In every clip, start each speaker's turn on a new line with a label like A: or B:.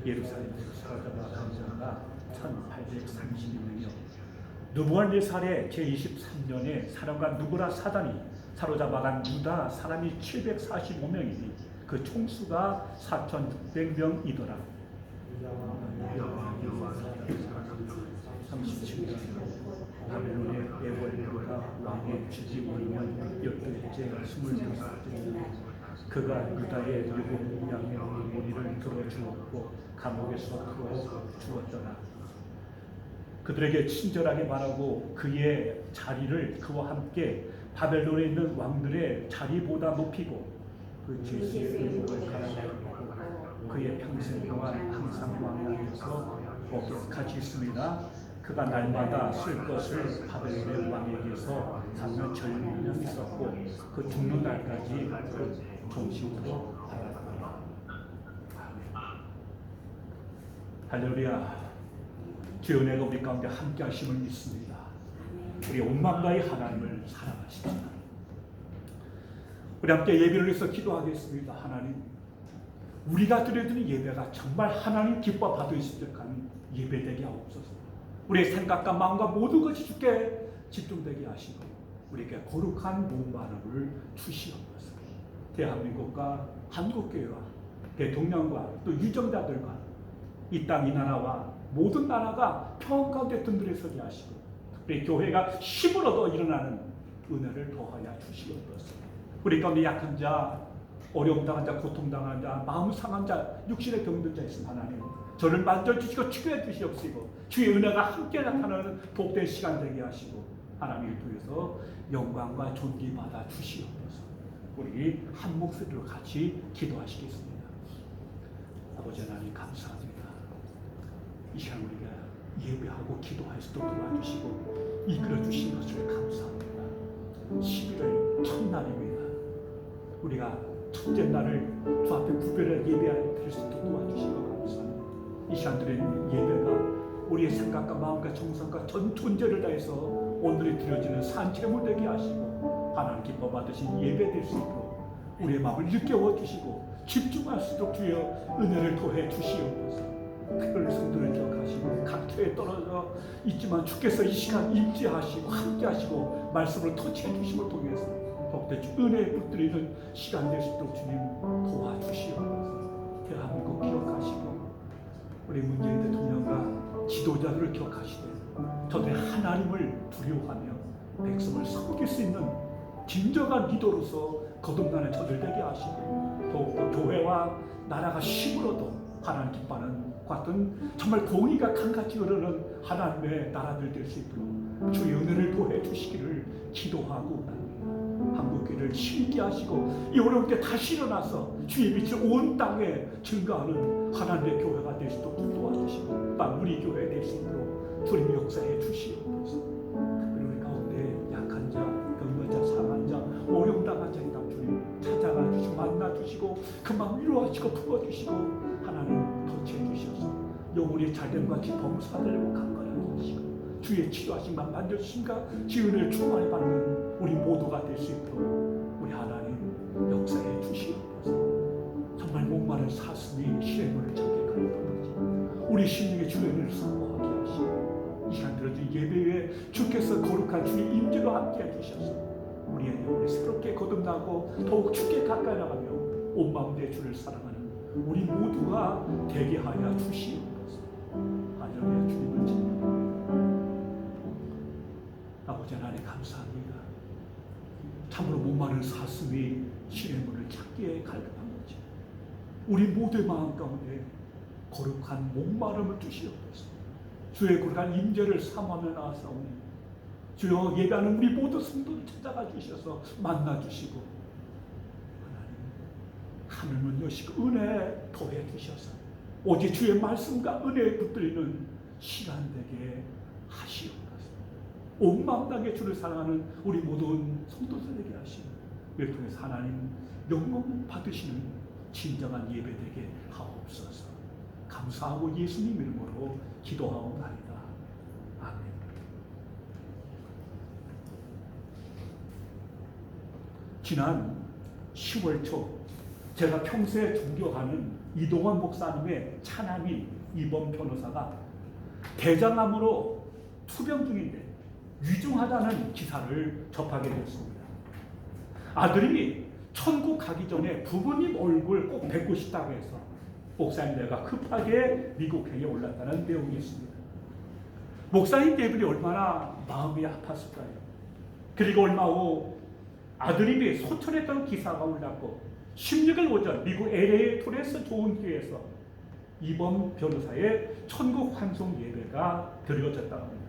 A: 예루살렘에서 사로잡아간 자가 1832명이요. 느부갓네살의 제23년에 사령관 누구라 사단이 사로잡아간 유다 사람이 745명이니 그 총수가 4,600명이더라. 37년 바벨론의 에볼루가 왕의 주지원년 12일째 25째 그가 유다의 일곱 양의 무리를 들어주었고 감옥에서 풀어 주었더라. 그들에게 친절하게 말하고 그의 자리를 그와 함께 바벨론에 있는 왕들의 자리보다 높이고 그 죄수의 의복을 갈아내고 그의 평생 동안 항상 왕 앞에서 같이 있습니다. 그가 날마다 쓸 것을 바벨론의 왕에게서 받는 전년 있었고 그 죽는 날까지 그 종식으로 받았다. 할렐루야. 주의 은혜가 우리 가운데 함께 하심을 믿습니다. 우리 온 마음과의 하나님을 사랑하십시다. 우리 함께 예배를 위해서 기도하겠습니다. 하나님, 우리가 드려드리는 예배가 정말 하나님 기뻐 받으시도록 예배되게 하옵소서. 우리의 생각과 마음과 모든 것이 주께 집중되게 하시고 우리에게 거룩한 몸바람을 주시옵소서. 대한민국과 한국교회와 대통령과 또 유정자들과 이 땅 이 나라와 모든 나라가 평안 가운데 든든히 서게 하시고 특별히 교회가 힘을 얻어 일어나는 은혜를 더하여 주시옵소서. 우리 가운데 약한 자, 어려움 당한 자, 고통 당한 자, 마음 상한 자, 육신에 병든 자 있으면 하나님 저를 만져주시고 치료해 주시옵시고 주의 은혜가 함께 나타나는 복된 시간 되게 하시고 하나님을 통해서 영광과 존귀 받아 주시옵소서. 우리 한 목소리로 같이 기도하시겠습니다. 아버지 하나님 감사합니다. 이 시간 우리가 예배하고 기도할 수도 도와주시고 이끌어 주신 것을 감사합니다. 11월 첫날입니다. 우리가 첫째 날을 주 앞에 구별해 예배할 수 있도록 도와주시고 감사합니다. 이 시간 드리는 예배가 우리의 생각과 마음과 정성과 전 존재를 다해서 오늘이 드려지는 산채물 되게 하시고 하나님 기뻐 받으신 예배 될 수 있도록 우리의 마음을 일깨워 주시고 집중할 수 있도록 주여 은혜를 더해 주시옵소서. 특별히 성도를 기억하시고 각처에 떨어져 있지만 주께서 이 시간 임재하시고 함께하시고 말씀을 터치해 주심을 통해서 더욱더 은혜에 붙들리는 시간 될 수 있도록 주님 도와주시옵소서. 대한민국 기억하시고 우리 문재인 대통령과 지도자들을 기억하시되 저들의 하나님을 두려워하며 백성을 섬길 수 있는 진정한 리더로서 거듭나는 저들 되게 하시고 더욱더 교회와 나라가 힘으로도 하나님 기뻐하는 같은 정말 공의가 강같이 흐르는 하나님의 나라들 될 수 있도록 주의 은혜를 도해 주시기를 기도하고 한국교회를 힘있게 하시고 이 어려울 때 다시 일어나서 주의 빛을 온 땅에 증거하는 하나님의 교회가 될 수 있도록 도와주시고 우리 교회 될 수 있도록 주님 역사해 주시옵소서. 특별히 우리 가운데 약한 자, 병든 자, 상한 자, 어려움 당한 자이다 주님 찾아가 주시고 만나 주시고 그 마음 위로하시고 풀어주시고 하나님 터치해 주셔서 영혼이 잘됨과 범사가 되려고 강건하게 하시고 주의 치료하심만 만져주신가 지은을 충만히 받는 우리 모두가 될 수 있도록 우리 하나님 역사해 주시옵소서. 정말 목마른 사슴이 시냇물을 찾게 가르쳐주시고 우리 심령의 주연을 사모하게 하시고 이 시간 들어준 예배에 주께서 거룩한 주의 임재로 함께 해주셔서 우리의 영혼이 새롭게 거듭나고 더욱 주께 가까이 나가며 온 마음 내 주를 사랑하는 우리 모두가 되게 하여 주시옵소서. 할렐루야. 주님을 찬양합니다. 아버지 하나님 감사합니다. 참으로 목마른 사슴이 시냇물을 찾기에 갈급한 거지. 우리 모두의 마음 가운데 거룩한 목마름을 주시옵소서. 주의 거룩한 임재를 사모하며 나아사오니 주여 예배하는 우리 모두 성도를 찾아가 주셔서 만나 주시고 하나님 하늘문 여시고 은혜 더해 주셔서 오직 주의 말씀과 은혜에 붙들리는 시간 되게 하시옵소서. 온 마음 다해 주를 사랑하는 우리 모든 성도들에게 하시고 이를 통해서 하나님 영광 받으시는 진정한 예배 되게 하옵소서. 감사하고 예수님 이름으로 기도하옵나이다. 아멘. 지난 10월 초 제가 평소에 존경하는 이동원 목사님의 차남인 이번 변호사가 대장암으로 투병 중인데 위중하다는 기사를 접하게 됐습니다. 아들이 천국 가기 전에 부모님 얼굴 꼭 뵙고 싶다고 해서 목사님 내가 급하게 미국행에 올랐다는 내용이 있습니다. 목사님 때문에 얼마나 마음이 아팠을까요? 그리고 얼마 후 아드님이 소천했던 기사가 올랐고 16일 오전 미국 LA 토레스 좋은 교회에서 이번 변호사의 천국 환송 예배가 드려졌다고 합니다.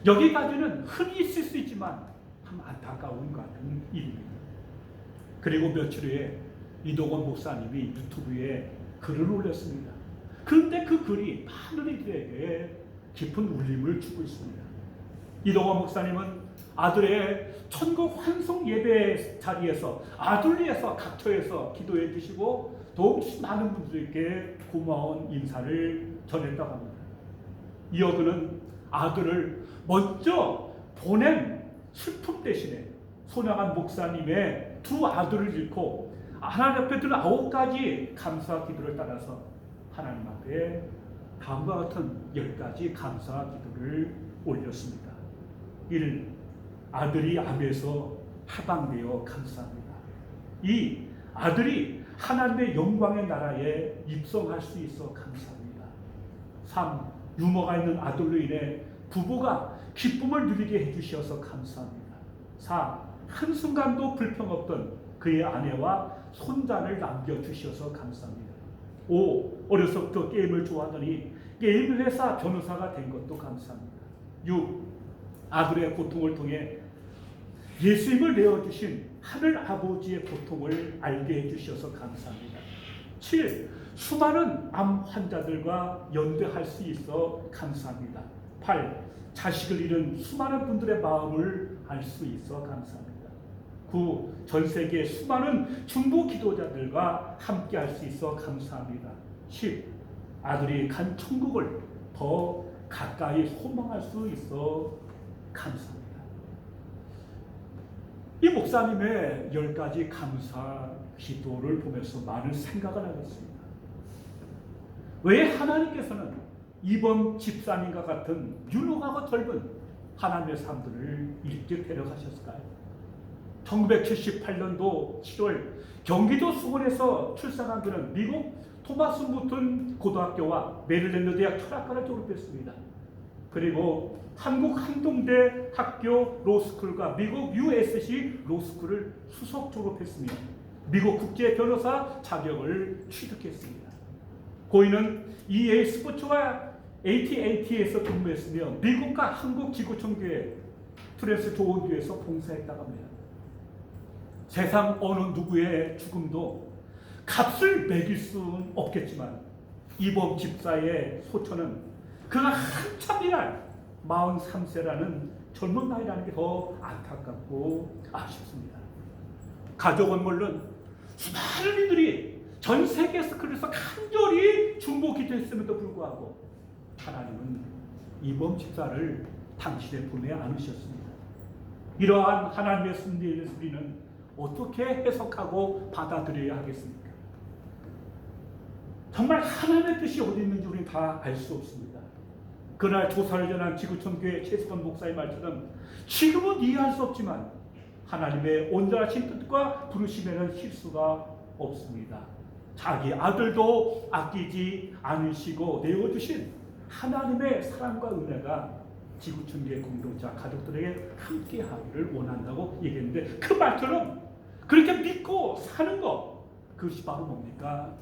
A: 여기까지는 흔히 있을 수 있지만 참 안타까운 같은 일입니다. 그리고 며칠 후에 이동원 목사님이 유튜브에 글을 올렸습니다. 그런데 그 글이 많은 이들에게 깊은 울림을 주고 있습니다. 이동원 목사님은 아들의 천국 환송 예배 자리에서 아들 위해서 각처에서 기도해 주시고 더욱 많은 분들에게 고마운 인사를 전했다고 합니다. 이어 그는 아들을 먼저 보낸 슬픔 대신에 손양한 목사님의 두 아들을 잃고 하나님 앞에 드는 9가지 감사 기도를 따라서 하나님 앞에 다음과 같은 10가지 감사 기도를 올렸습니다. 1. 아들이 암에서 해방되어 감사합니다. 2. 아들이 하나님의 영광의 나라에 입성할 수 있어 감사합니다. 3. 유머가 있는 아들로 인해 부부가 기쁨을 누리게 해주셔서 감사합니다. 4. 한순간도 불평 없던 그의 아내와 손자를 남겨주셔서 감사합니다. 5. 어려서부터 게임을 좋아하더니 게임 회사 변호사가 된 것도 감사합니다. 6. 아들의 고통을 통해 예수님을 내어주신 하늘 아버지의 고통을 알게 해주셔서 감사합니다. 7. 수많은 암 환자들과 연대할 수 있어 감사합니다. 8. 자식을 잃은 수많은 분들의 마음을 알 수 있어 감사합니다. 9. 전 세계 수많은 중보 기도자들과 함께 할 수 있어 감사합니다. 10. 아들이 간 천국을 더 가까이 소망할 수 있어 감사합니다. 이 목사님의 10가지 감사 기도를 보면서 많은 생각을 하겠습니다. 왜 하나님께서는 이번 집사님과 같은 유능하고 젊은 하나님의 사람들을 이렇게 데려가셨을까요? 1978년도 7월 경기도 수원에서 출생한 그는 미국 토마스 무튼 고등학교와 메릴랜드 대학 철학과를 졸업했습니다. 그리고 한국 한동대 학교 로스쿨과 미국 USC 로스쿨을 수석 졸업했으며 미국 국제 변호사 자격을 취득했습니다. 고인은 EA 스포츠와 AT&T에서 근무했으며 미국과 한국 지구촌교회 트레스 좋은 교회에서 봉사했다고 합니다. 세상 어느 누구의 죽음도 값을 매길 수는 없겠지만 이번 집사의 소처는 그가 한참이나 43세라는 젊은 나이라는 게 더 안타깝고 아쉽습니다. 가족은 물론 수많은 이들이 전 세계에서 그래서 간절히 중보 기도했음에도 불구하고 하나님은 이번 집사를 당신의 품에 안으셨습니다. 이러한 하나님의 섭리를 우리는 어떻게 해석하고 받아들여야 하겠습니까? 정말 하나님의 뜻이 어디 있는지 우리는 다 알 수 없습니다. 그날 조사를 전한 지구촌교회 최수건 목사의 말처럼 지금은 이해할 수 없지만 하나님의 온전하신 뜻과 부르심에는 실수가 없습니다. 자기 아들도 아끼지 않으시고 내어주신 하나님의 사랑과 은혜가 지구촌교회 공동체 가족들에게 함께하기를 원한다고 얘기했는데 그 말처럼 그렇게 믿고 사는 것, 그것이 바로 뭡니까?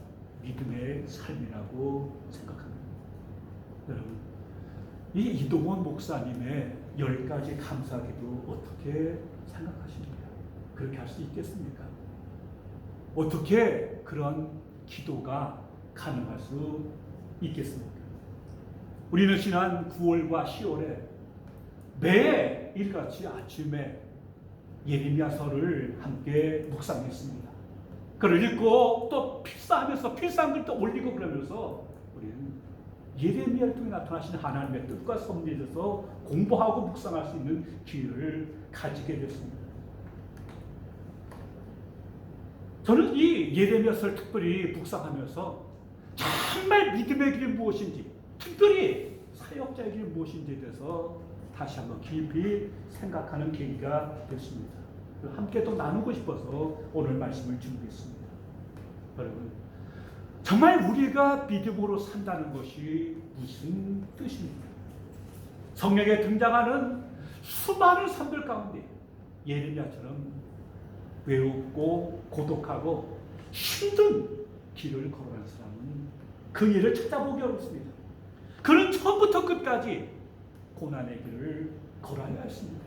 A: 믿음의 삶이라고 생각합니다. 여러분, 이 이동원 목사님의 10가지 감사기도 어떻게 생각하십니까? 그렇게 할 수 있겠습니까? 어떻게 그런 기도가 가능할 수 있겠습니까? 우리는 지난 9월과 10월에 매일같이 아침에 예레미야서를 함께 묵상했습니다. 그걸 읽고 또 필사하면서 필사한 걸 또 올리고 그러면서 우리는 예레미야를 통해 나타나신 하나님의 뜻과 섭리에 대해서 공부하고 묵상할 수 있는 기회를 가지게 됐습니다. 저는 이 예레미야서를 특별히 묵상하면서 정말 믿음의 길이 무엇인지, 특별히 사역자의 길이 무엇인지에 대해서 다시 한번 깊이 생각하는 계기가 됐습니다. 함께 또 나누고 싶어서 오늘 말씀을 준비했습니다. 여러분, 정말 우리가 믿음으로 산다는 것이 무슨 뜻입니까? 성경에 등장하는 수많은 삶들 가운데 예레미야처럼 외롭고 고독하고 힘든 길을 걸어가는 사람은 그 일을 찾아보기 어렵습니다. 그는 처음부터 끝까지 고난의 길을 걸어야 했습니다.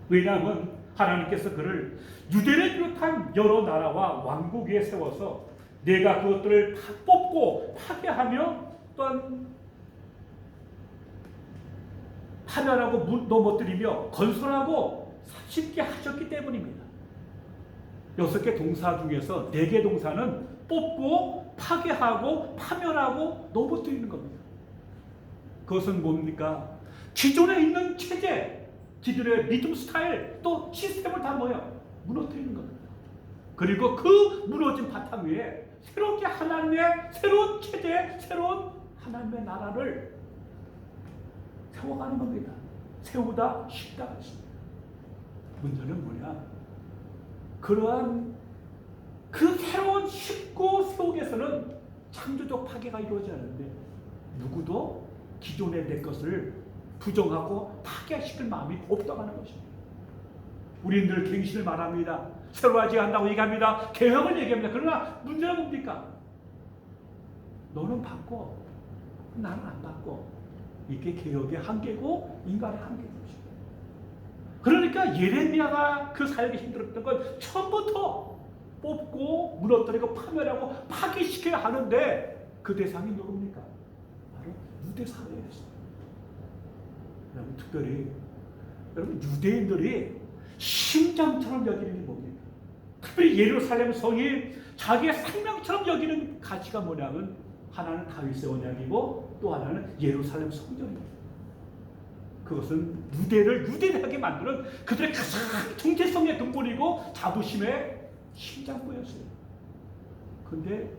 A: 왜냐하면 하나님께서 그를 유대를 비롯한 여러 나라와 왕국 위에 세워서 내가 그것들을 다 뽑고 파괴하며 또한 파멸하고 넘어뜨리며 건설하고 쉽게 하셨기 때문입니다. 6개 동사 중에서 4개 동사는 뽑고 파괴하고 파멸하고 넘어뜨리는 겁니다. 그것은 뭡니까? 기존에 있는 체제, 기존의 믿음 스타일, 또 시스템을 다 무너뜨리는 겁니다. 그리고 그 무너진 바탕 위에 새롭게 하나님의 새로운 체제, 새로운 하나님의 나라를 세워가는 겁니다. 세우다 쉽다 했습니다. 문제는 뭐냐? 그러한 그 새로운 쉽고 세우기에서는 창조적 파괴가 이루어지지 않는데 누구도 기존의 내 것을 부정하고 파괴시킬 마음이 없다고 하는 것입니다. 우리는 늘 갱신을 말합니다. 새로 하지 않는다고 얘기합니다. 개혁을 얘기합니다. 그러나 문제는 뭡니까? 너는 바꿔, 나는 안 바꿔. 이게 개혁의 한계고 인간의 한계인 것입니다. 그러니까 예레미야가 그 사역이 힘들었던 건 처음부터 뽑고 무너뜨리고 파멸하고 파괴시켜야 하는데 그 대상이 누굽니까? 바로 유대 사회였습니다. 여러분, 특별히 여러분 유대인들이 심장처럼 여기는 게 뭡니까? 특별히 예루살렘 성이 자기의 생명처럼 여기는 가치가 뭐냐면 하나는 다윗의 언약이고 또 하나는 예루살렘 성전입니다. 그것은 유대를 유대하게 만드는 그들의 가장 정체성의 근본이고 자부심의 심장부였어요. 그런데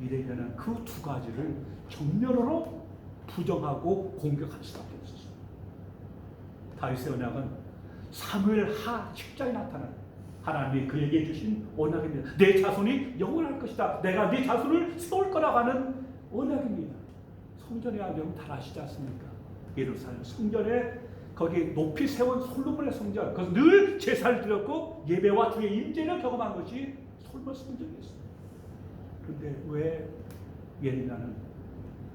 A: 이레미야는 그 두 가지를 정면으로 부정하고 공격할 수밖에 없었어요. 다윗의 언약은 사무엘 하 10장에 나타나는 하나님이 그에게 주신 언약입니다. 내 자손이 영원할 것이다. 내가 네 자손을 세울 거라고 하는 언약입니다. 성전의 안경 잘 아시지 않습니까? 예루살렘 성전에 거기 높이 세운 솔로몬의 성전, 그래서 늘 제사를 드렸고 예배와 주의 임재를 경험한 것이 솔로몬 성전이었습니다. 그런데 왜 예레미야는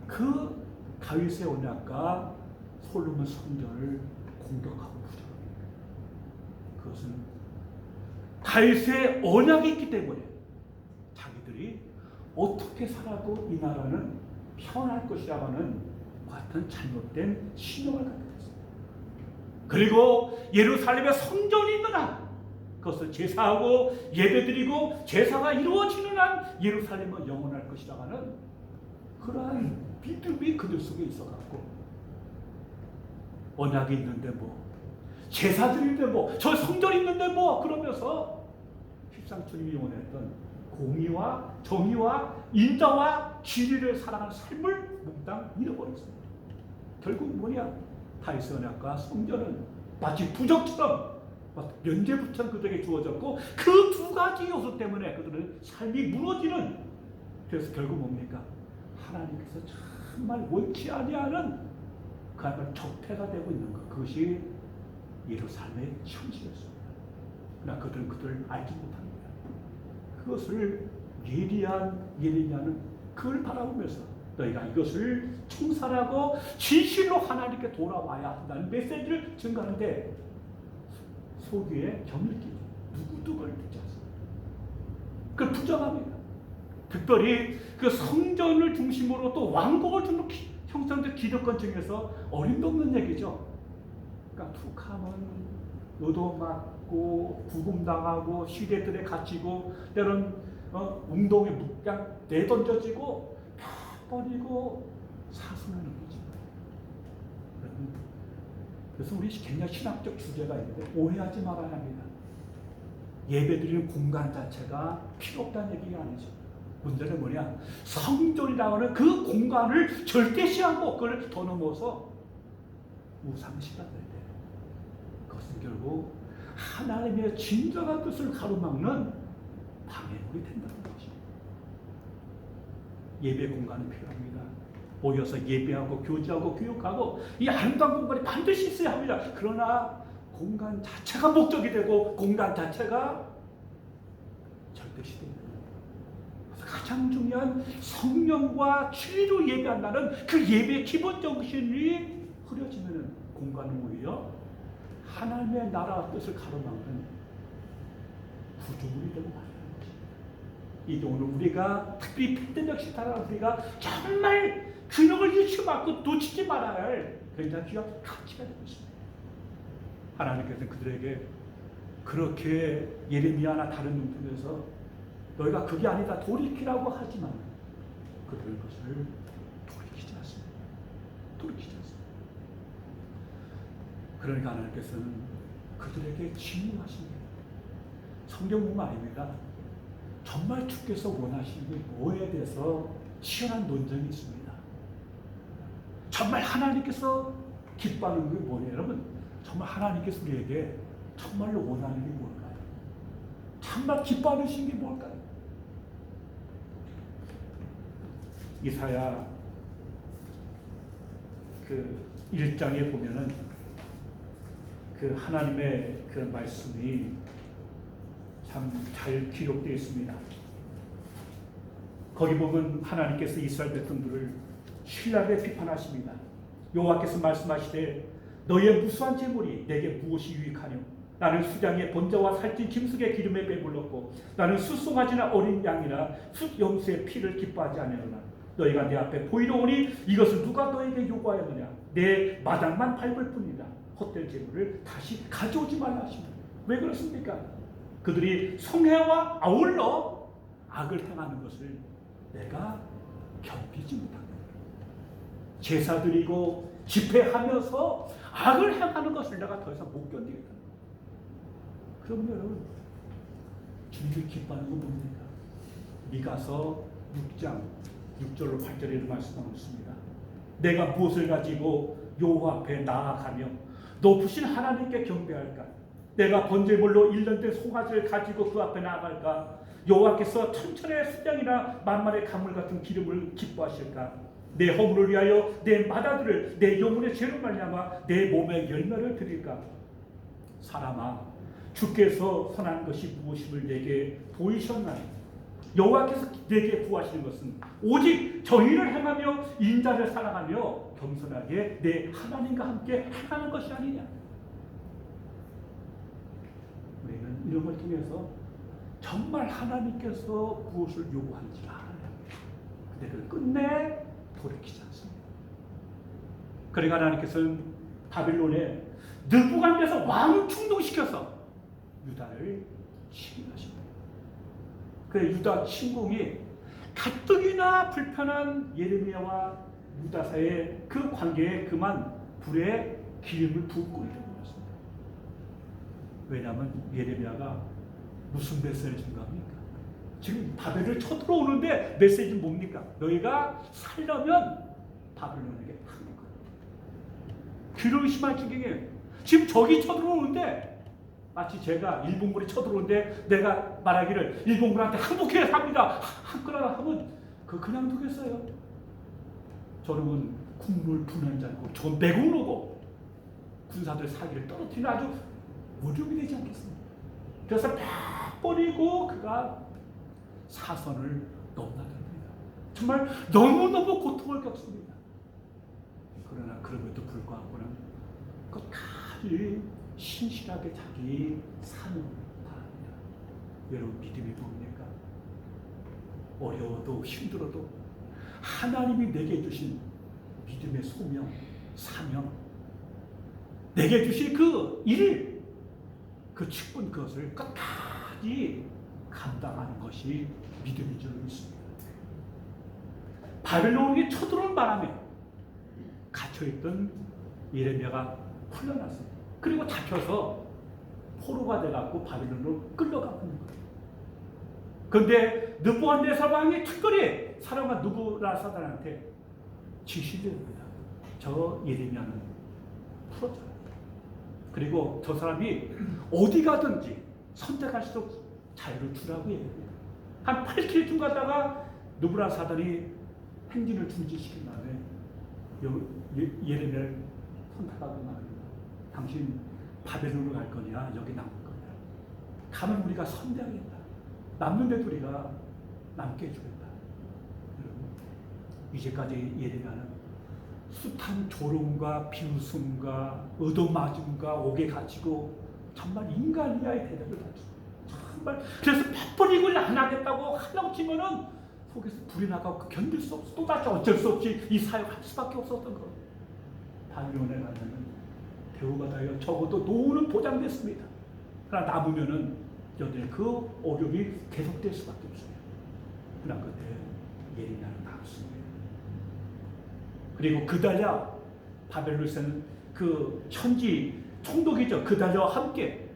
A: 그 다윗의 언약과 솔로몬 성전을 공격하고 부정합니다? 그것은 다윗의 언약이 있기 때문에 자기들이 어떻게 살아도 이 나라는 평안할 것이라고 하는 같은 잘못된 신용을 갖게 됐습니다. 그리고 예루살렘에 성전이 있는 한 그것을 제사하고 예배드리고 제사가 이루어지는 한 예루살렘은 영원할 것이라고 하는 그러한 믿음이 그들 속에 있어갖고 언약이 있는데 뭐 제사 드리는데 뭐 저 성전이 있는데 뭐 그러면서 십상천이 원했던 공의와 정의와 인자와 진리를 사랑하는 삶을 몽땅 잃어버렸습니다. 결국 뭐냐? 다윗의 언약과 성전은 마치 부적처럼 면죄부처럼 그들에게 주어졌고 그 두 가지 요소 때문에 그들은 삶이 무너지는, 그래서 결국 뭡니까? 하나님께서 정말 원치 아니하는 그 앞에 적폐가 되고 있는 것, 그것이 예루살렘의 현실이었습니다. 그러나 그들은 그들을 알지 못합니다. 그것을 예리한 그걸 바라보면서 너희가 이것을 청산하고 진실로 하나님께 돌아와야 한다는 메시지를 전가하는데 소귀에 경을 끼죠. 누구도 그걸 듣지 않습니다. 그걸 부정합니다. 특별히 그 성전을 중심으로 또 왕국을 형성된 기득권 중에서 어림도 없는 얘기죠. 그러니까 툭하면 의도맞고 구금당하고 시대들에 갇히고 때론 운동에 그냥 내던져지고 펴버리고 사수하는 거죠. 그래서 우리 굉장히 신학적 주제가 있는데 오해하지 말아야 합니다. 예배드리는 공간 자체가 필요 없다는 얘기가 아니죠. 문제는 뭐냐? 성전이라고 하는 그 공간을 절대시하고 그걸 더 넘어서 우상시가 될 때, 그것은 결국 하나님의 진정한 뜻을 가로막는 방해물이 된다는 것입니다. 예배 공간은 필요합니다. 모여서 예배하고 교제하고 교육하고 이 아름다운 공간이 반드시 있어야 합니다. 그러나 공간 자체가 목적이 되고 공간 자체가 절대시됩니다. 가장 중요한 성령과 진리로 예배한다는 그 예배의 기본 정신이 흐려지면 공간은 오히려 하나님의 나라와 뜻을 가로막는 구조물이 되고 말이에요. 이제 오늘 우리가 특히 팬데믹 시대라 우리가 정말 균형을 잃지 말고 놓치지 말아야 할 굉장히 귀한 가치가 되고 있습니다. 하나님께서 그들에게 그렇게 예레미야나 다른 놈들에서 너희가 그게 아니다 돌이키라고 하지만 그들은 그것을 돌이키지 않습니다. 돌이키지 않습니다. 그러니까 하나님께서는 그들에게 진노하십니다. 성경 보면 아닙니다. 정말 주께서 원하시는 게 뭐에 대해서 치열한 논쟁이 있습니다. 정말 하나님께서 기뻐하는 게 뭐예요? 여러분, 정말 하나님께서 우리에게 정말로 원하는 게 뭘까요? 정말 기뻐하시는 게 뭘까요? 이사야 그 1장에 보면은 그 하나님의 그 말씀이 참 잘 기록되어 있습니다. 거기 보면 하나님께서 이스라엘 백성들을 신랄하게 비판하십니다. 여호와께서 말씀하시되 너희의 무수한 재물이 내게 무엇이 유익하뇨? 나는 수장의 번제와 살찐 짐승의 기름에 배불렀고 나는 숫송아지나 어린 양이나 숫염소의 피를 기뻐하지 아니하노라. 너희가 내 앞에 보이러 오니 이것을 누가 너에게 요구하였느냐? 내 마당만 밟을 뿐이다. 헛된 재물을 다시 가져오지 말라 하십니다. 왜 그렇습니까? 그들이 성회와 아울러 악을 행하는 것을 내가 견디지 못합니다. 제사 드리고 집회하면서 악을 행하는 것을 내가 더 이상 못 견디겠다. 그럼 여러분, 주님이 기뻐하는 건 뭡니까? 미가서 6장 6절로 8절에 이런 말씀하고 있습니다. 내가 무엇을 가지고 여호와 앞에 나아가며 높으신 하나님께 경배할까? 내가 번제물로 1년 된 송아지를 가지고 그 앞에 나아갈까? 여호와께서 천천의 수장이나 만만의 가물 같은 기름을 기뻐하실까? 내 허물을 위하여 내 마다들을 내 영혼의 죄로 말미암아 내 몸에 열매를 드릴까? 사람아, 주께서 선한 것이 무엇임을 내게 보이셨나니? 여호와께서 내게 구하시는 것은 오직 정의를 행하며 인자를 사랑하며 겸손하게 내 하나님과 함께 행하는 것이 아니냐. 우리는 이런 걸 통해서 정말 하나님께서 무엇을 요구하는지 알아야 합니다. 근데 그걸 끝내 돌이키지 않습니다. 그러니까 하나님께서는 바빌론에 느부갓네살 왕을 충동시켜서 유다를 침공하십니다. 그 유다 침공이 가뜩이나 불편한 예레미야와 유다 사이의 그 관계에 그만 불에 기름을 붓고 있는 것입니다. 왜냐하면 예레미야가 무슨 메시지를 준 겁니까? 지금 바벨을 쳐들어오는데 메시지는 뭡니까? 너희가 살려면 바벨론에게 하는 거예요. 귀를 의심할 지경에 지금 적이 쳐들어오는데 마치 제가 일본군이 쳐들어오는데 내가 말하기를 일본군한테 항복해야 합니다. 한거나 하면 그냥 두겠어요. 저놈은 국물 분한 자고 저 매국노고 군사들 사기를 떨어뜨리는 아주 무력이 되지 않겠습니까? 그래서 딱 버리고 그가 사선을 넘나듭니다. 정말 너무너무 고통을 겪습니다. 그러나 그럼에도 불구하고는 끝까지 신실하게 자기 삶을 다합니다. 여러분, 믿음이 뭡니까? 어려워도 힘들어도 하나님이 내게 주신 믿음의 소명, 사명, 내게 주신 그 일, 그 직분, 그것을 끝까지 감당하는 것이 믿음인 줄 믿습니다. 바벨론이 쳐들어온 바람에 갇혀있던 예레미야가 풀려났습니다. 그리고 잡혀서 포로가 돼갖고 바벨론으로 끌려가고 있는 거예요. 그런데 느부갓네살 왕이 특별히 사람과 느부갓네살한테 지시를 합니다. 저 예레미야는 풀어줘요. 그리고 저 사람이 어디 가든지 선택할 수 있도록 자유를 주라고 얘기합니다. 한 8km쯤 가다가 느부갓네살이 행진을 중지시킨 다음에 예레미야를 선택하고 말합니다. 당신 바벨론으로 갈 거냐 여기 남을 거냐. 가면 우리가 선대하겠다. 남는데도 우리가 남게 해주겠다. 여러분, 이제까지 예레미야는 숱한 조롱과 비웃음과 얻어맞음과 옥에 갇히고 정말 인간 이하의 대답을 받죠. 정말 그래서 몇 번 이걸 안 하겠다고 하려고 치면은 속에서 불이 나가고 견딜 수 없어. 또다시 어쩔 수 없이 이 사역을 할 수밖에 없었던 거. 바빌론에 가면은 대우받아요. 적어도 노후는 보장됐습니다. 그러나 남으면은 여전히 그 어려움이 계속될 수밖에 없어요. 그러나 그때 예레미야는 나왔습니다. 그리고 그달랴 바벨론에서는 그 천지 총독이죠. 그달랴와 함께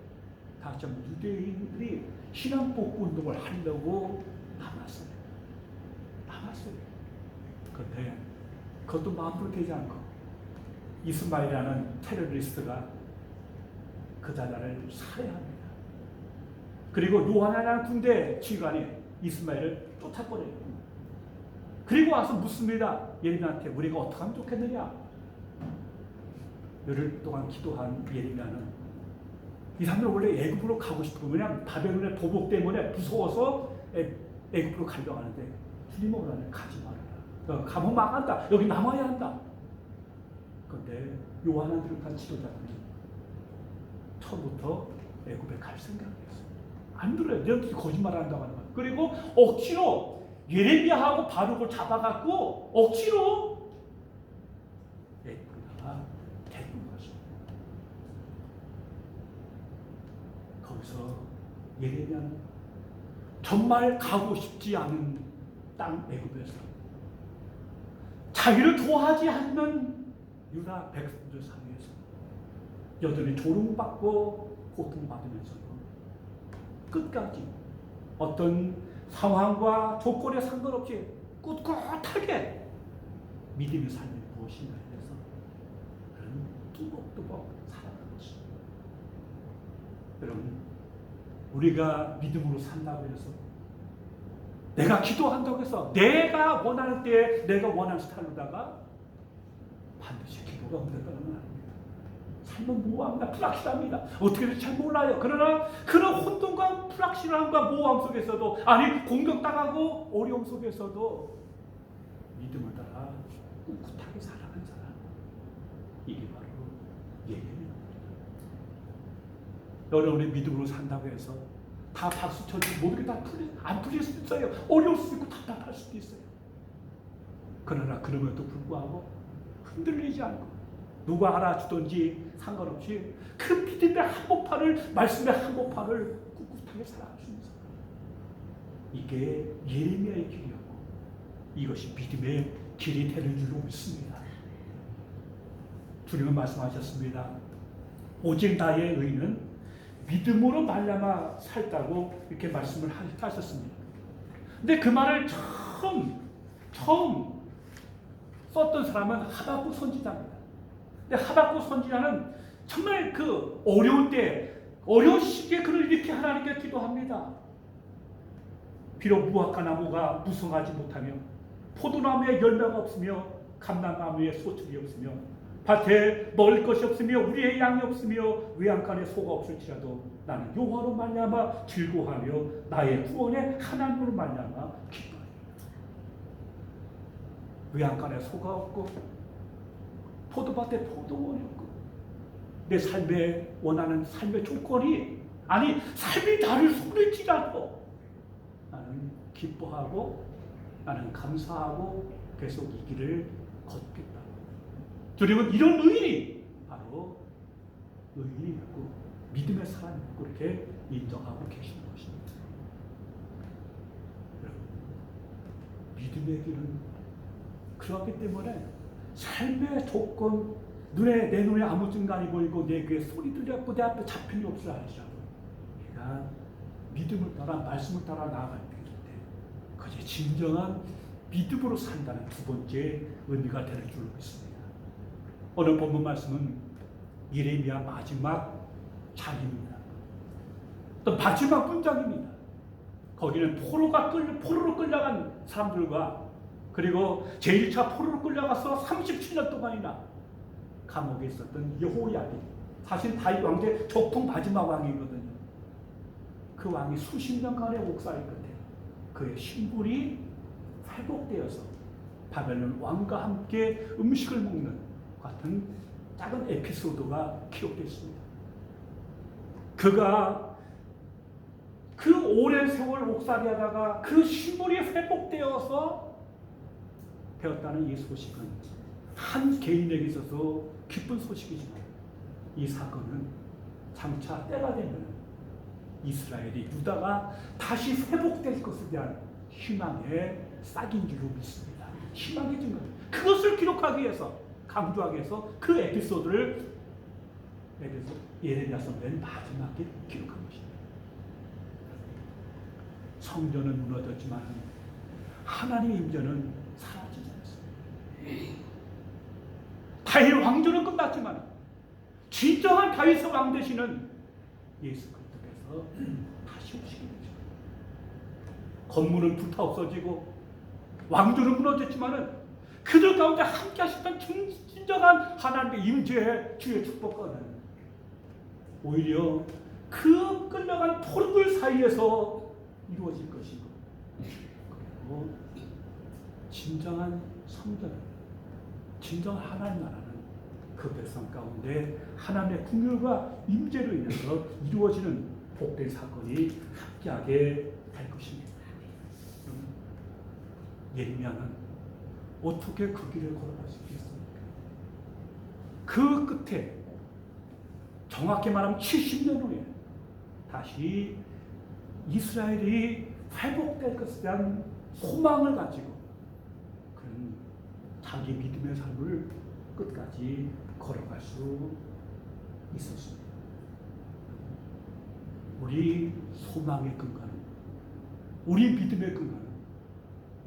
A: 다시 한번 유대인들이 신앙복구 운동을 하려고 남았어요. 그런데 그것도 마음대로 되지 않고 이스마엘이라는 테러리스트가 그달랴를 살해합니다. 그리고 요한이라는 군대 지휘관이 이스마엘을 쫓아버려요. 그리고 와서 묻습니다. 예레미야한테 우리가 어떻게 하면 좋겠느냐. 열흘 동안 기도한 예레미야는 이 사람들 원래 애굽으로 가고 싶고 그냥 바벨론의 보복 때문에 무서워서 애굽으로 가려고 하는데 주님 오라네. 가지 말아라. 가면 망한다. 여기 남아야 한다. 그런데 요한을 비롯한 지도자들이 처음부터 애굽에 갈 생각이었어요. 안 들어요. 너희들이 거짓말한다고 하는 거예요. 그리고 억지로 예레미야하고 바룩을 잡아갖고 억지로 애굽으로다가 데리고 갔어요. 거기서 예레미야는 정말 가고 싶지 않은 땅 애굽에서 자기를 좋아하지 않는 유다 백성들 사이에서 여전히 조롱받고 고통받으면서도 끝까지 어떤 상황과 조건에 상관없이 꿋꿋하게 믿음의 삶이 무엇인가에 대해서 그런 뚜벅뚜벅 살아가는 것입니다. 여러분, 우리가 믿음으로 산다고 해서 내가 기도한다고 해서 내가 원하는 때에 내가 원하는 스타일로다가 반드시 기도가 응답되는 건 아닙니다. 삶은 모호합니다. 불확실합니다. 어떻게 될지 잘 몰라요. 그러나 그런 혼돈과 불확실함과 모호함 속에서도 아니 공격당하고 어려움 속에서도 믿음을 따라 꿋꿋하게 살아가는 사람, 이게 바로 예레미야입니다. 여러분이 믿음으로 산다고 해서 다 박수 쳐주고 모든 게 다 안 풀릴 수도 있어요. 어려울 수도 있고 답답할 수도 있어요. 그러나 그럼에도 불구하고 흔들리지 않고 누가 알아주든지 상관없이 그 믿음의 한복판을, 말씀의 한복판을 꿋꿋하게 살아갈 수 있는 사람. 이게 예레미야의 길이었고 이것이 믿음의 길이 되는 줄로 믿습니다. 주님은 말씀하셨습니다. 오직 나의 의는 믿음으로 말미암아 살다고 이렇게 말씀을 하셨습니다. 근데 그 말을 처음 썼던 사람은 하박국 선지자입니다. 근데 하박국 선지자는 정말 그 어려운 때, 어려운 시기에 그를 이렇게 하나님께 기도합니다. 비록 무화과 나무가 무성하지 못하며 포도나무에 열매가 없으며 감람나무에 소출이 없으며 밭에 먹을 것이 없으며 우리의 양이 없으며 외양간에 소가 없을지라도 나는 여호와로 말미암아 즐거워하며 나의 구원의 하나님으로 말미암아 기뻐하리라. 외양간에 소가 없고 포도밭에 포도원이 없고 내 삶에 원하는 삶의 조건이 아니 삶이 나를 소리치라도 나는 기뻐하고 나는 감사하고 계속 이 길을 걷겠다. 주님은 이런 의인이 바로 의인이고 믿음의 사람이고 그렇게 인정하고 계시는 것입니다. 여러분, 믿음의 길은 그렇기 때문에 삶의 조건 내 눈에 아무 증간이 보이고 내 귀에 소리 들렸고 내 앞에 잡힌 게 없어 할지라도 내가 믿음을 따라 말씀을 따라 나아갈 때 그것이 진정한 믿음으로 산다는 두 번째 의미가 될 줄로 믿습니다. 오늘 본문 말씀은 예레미야 마지막 장입니다. 또 마지막 문장입니다. 거기는 포로로 끌려간 사람들과 그리고 제1차 포로로 끌려가서 37년 동안이나 감옥에 있었던 여호야김, 사실 다윗 왕제 적통 마지막 왕이거든요. 그 왕이 수십 년간의 옥살 끝에 그의 신분이 회복되어서 바벨론 왕과 함께 음식을 먹는 같은 작은 에피소드가 기록됐습니다. 그가 그 오랜 세월 옥살이 하다가 그 신분이 회복되어서 되었다는 이 소식은 한 개인에게 있어서 기쁜 소식이지만 이 사건은 장차 때가 되면 이스라엘이 유다가 다시 회복될 것에 대한 희망의 싹인 줄로 믿습니다. 희망의 증거. 그것을 기록하기 위해서, 강조하기 위해서 그 에피소드를 예레미야 선지자는 마지막에 기록한 것입니다. 성전은 무너졌지만 하나님의 임재는 사라지지 않았습니다. 다윗 왕조는 끝났지만 진정한 다윗의 왕 되시는 예수 그리스도께서 다시 오시게 되죠. 건물은 불타 없어지고 왕조는 무너졌지만은 그들 가운데 함께 하셨던 진정한 하나님의 임재의 주의 축복과는 오히려 그 끌려간 포로들 사이에서 이루어질 것이고, 그리고 진정한 성전, 진정한 하나님 나라는 그 백성 가운데 하나님의 긍휼과 임재로 인해서 이루어지는 복된 사건이 함께하게 될 것입니다. 예레미야는 어떻게 그 길을 걸어갈 수 있겠습니까? 그 끝에 정확히 말하면 70년 후에 다시 이스라엘이 회복될 것에 대한 소망을 가지고 그는 자기 믿음의 삶을 끝까지 걸어갈 수 있었습니다. 우리 소망의 근간은, 우리 믿음의 근간은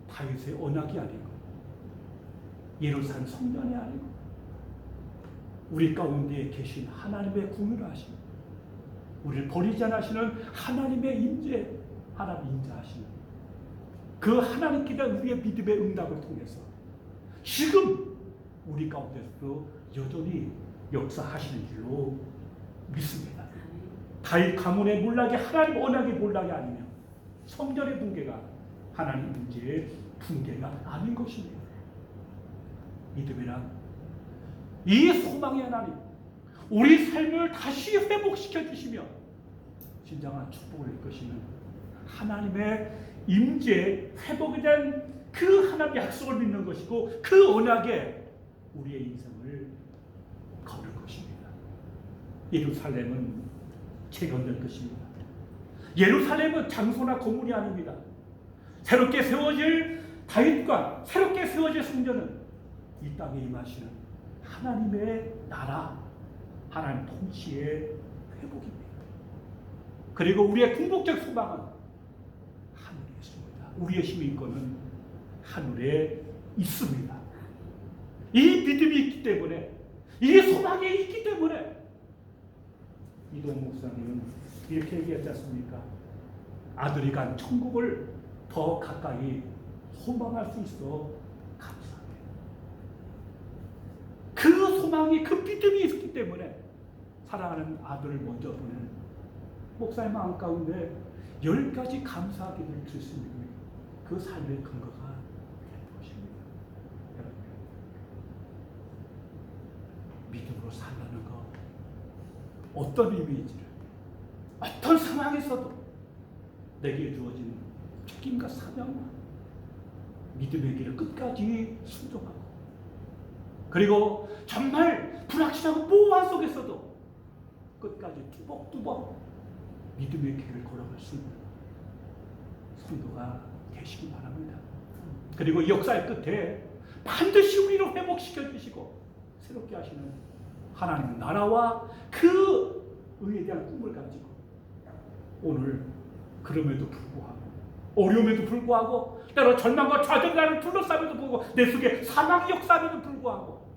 A: 다윗의 언약이 아니고 예루살렘 성전이 아니고 우리 가운데 계신 하나님의 긍휼하심, 우리를 버리지 않으시는 하나님의 임재, 하나님 임재하시는 그 하나님께 대한 우리의 믿음의 응답을 통해서 지금 우리 가운데서도 여전히 역사하시는 줄로 믿습니다. 다윗 가문의 몰락이 하나님 언약의 몰락이 아니며 성전의 붕괴가 하나님 임재의 붕괴가 아닌 것입니다. 믿음이란 이 소망의 하나님, 우리 삶을 다시 회복시켜 주시며 진정한 축복을 이끄시는 하나님의 임재, 회복에 대한 그 하나님의 약속을 믿는 것이고 그 언약에 우리의 인생을 걸을 것입니다. 예루살렘은 재건될 것입니다. 예루살렘은 장소나 건물이 아닙니다. 새롭게 세워질 다윗과 새롭게 세워질 성전은 이 땅에 임하시는 하나님의 나라, 하나님 통치의 회복입니다. 그리고 우리의 궁극적 소망은 하늘에 있습니다. 우리의 힘인권은 하늘에 있습니다. 이 믿음이 있기 때문에, 이 소망이 있기 때문에 이동 목사님은 이렇게 얘기했지 않습니까? 아들이 간 천국을 더 가까이 소망할 수 있어 감사합니다. 그 소망이, 그 믿음이 있기 때문에 사랑하는 아들을 먼저 보내는 목사의 마음 가운데 10가지 감사 기도를 드릴 수 있는 그 삶의 근거가 될 것입니다. 여러분, 믿음으로 살라는 것, 어떤 의미인지를, 어떤 상황에서도 내게 주어진 책임과 사명과 믿음의 길을 끝까지 순종하고, 그리고 정말 불확실하고 모호한 속에서도 끝까지 뚜벅뚜벅 믿음의 길을 걸어갈 수 있는 성도가 되시기 바랍니다. 그리고 이 역사의 끝에 반드시 우리를 회복시켜 주시고 새롭게 하시는 하나님 나라와 그 의에 대한 꿈을 가지고 오늘 그럼에도 불구하고, 어려움에도 불구하고 때로 절망과 좌절이 나를 둘러싸면도 불구하고 내 속에 사망의 역사에도 불구하고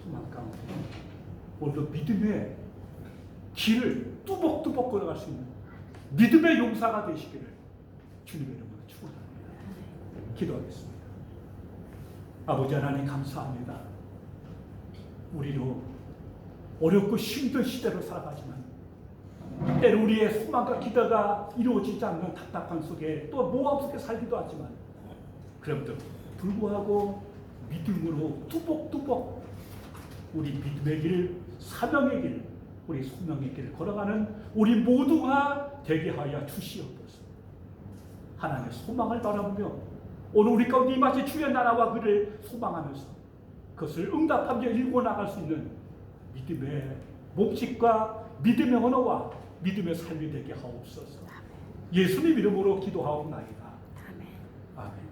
A: 소망 가운데 오늘도 믿음의 길을 뚜벅뚜벅 걸어갈 수 있는 믿음의 용사가 되시기를 주님의 이름으로 축원합니다. 기도하겠습니다. 아버지 하나님 감사합니다. 우리도 어렵고 힘든 시대로 살아가지만 때로 우리의 소망과 기대가 이루어지지 않는 답답한 속에 또 모함 속에 살기도 하지만 그럼에도 불구하고 믿음으로 뚜벅뚜벅 우리 믿음의 길, 사명의 길, 우리 소명의 길을 걸어가는 우리 모두가 되게 하여 주시옵소서. 하나님의 소망을 바라보며 오늘 우리 가운데 이마치 주의 나라와 그를 소망하면서 그것을 응답하며 일궈 나갈 수 있는 믿음의 몸짓과 믿음의 언어와 믿음의 삶이 되게 하옵소서. 예수님 이름으로 기도하옵나이다. 아멘.